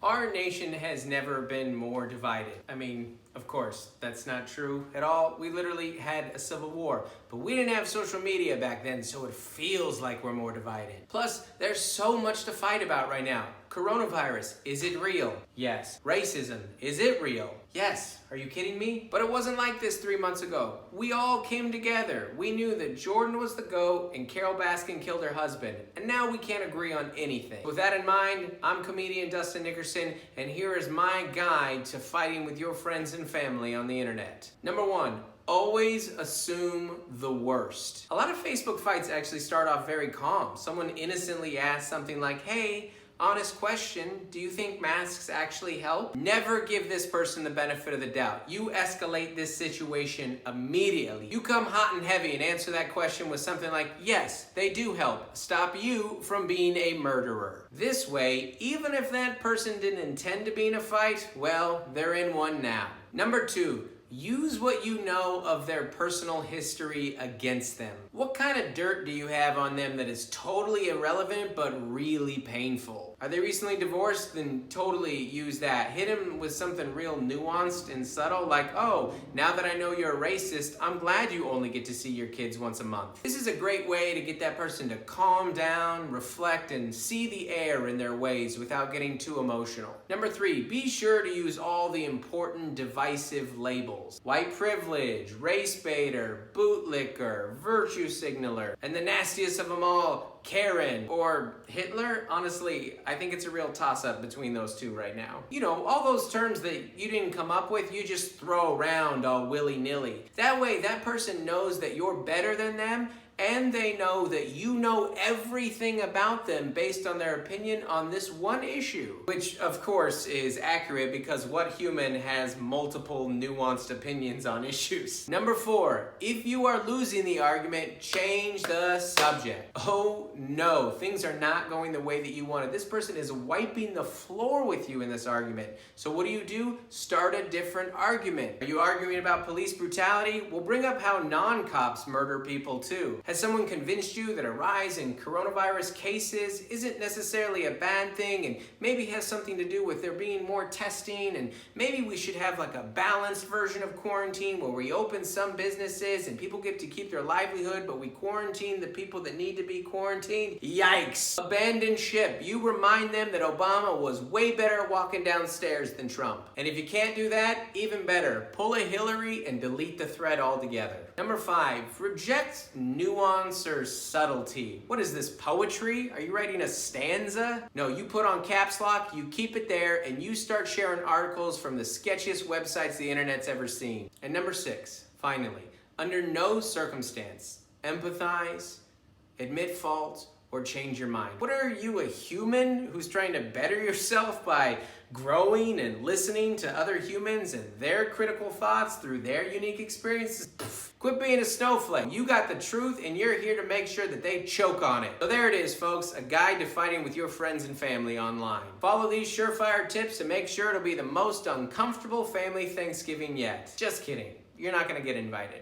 Our nation has never been more divided. I mean, of course, that's not true at all. We literally had a civil war, but we didn't have social media back then, so it feels like we're more divided. Plus, there's so much to fight about right now. Coronavirus, is it real? Yes. Racism, is it real? Yes. Are you kidding me? But it wasn't like this 3 months ago. We all came together. We knew that Jordan was the GOAT and Carol Baskin killed her husband. And now we can't agree on anything. With that in mind, I'm comedian Dustin Nickerson, and here is my guide to fighting with your friends and family on the internet. Number 1. Always assume the worst. A lot of Facebook fights actually start off very calm. Someone innocently asks something like, hey, honest question, do you think masks actually help? Never give this person the benefit of the doubt. You escalate this situation immediately. You come hot and heavy and answer that question with something like, yes, they do help. Stop you from being a murderer. This way, even if that person didn't intend to be in a fight, well, they're in one now. Number 2. Use what you know of their personal history against them. What kind of dirt do you have on them that is totally irrelevant but really painful? Are they recently divorced? Then totally use that. Hit them with something real nuanced and subtle like, oh, now that I know you're a racist, I'm glad you only get to see your kids once a month. This is a great way to get that person to calm down, reflect, and see the error in their ways without getting too emotional. Number 3, be sure to use all the important divisive labels. White privilege, race baiter, bootlicker, virtue signaler, and the nastiest of them all, Karen or Hitler. Honestly, I think it's a real toss-up between those two right now. You know, all those terms that you didn't come up with, you just throw around all willy-nilly. That way, that person knows that you're better than them, and they know that you know everything about them based on their opinion on this one issue. Which, of course, is accurate because what human has multiple nuanced opinions on issues? Number 4, if you are losing the argument, change the subject. Oh no, things are not going the way that you wanted. This person is wiping the floor with you in this argument. So what do? Start a different argument. Are you arguing about police brutality? Well, bring up how non-cops murder people too. Has someone convinced you that a rise in coronavirus cases isn't necessarily a bad thing and maybe has something to do with there being more testing, and maybe we should have like a balanced version of quarantine where we open some businesses and people get to keep their livelihood but we quarantine the people that need to be quarantined? Yikes. Abandon ship. You remind them that Obama was way better at walking downstairs than Trump. And if you can't do that, even better. Pull a Hillary and delete the thread altogether. Number 5, reject nuance or subtlety. What is this, poetry? Are you writing a stanza? No, you put on caps lock, you keep it there, and you start sharing articles from the sketchiest websites the internet's ever seen. And number 6, finally, under no circumstance, empathize, admit fault, or change your mind. What are you, a human who's trying to better yourself by growing and listening to other humans and their critical thoughts through their unique experiences? Pfft. Quit being a snowflake. You got the truth and you're here to make sure that they choke on it. So there it is, folks, a guide to fighting with your friends and family online. Follow these surefire tips and make sure it'll be the most uncomfortable family Thanksgiving yet. Just kidding. You're not gonna get invited.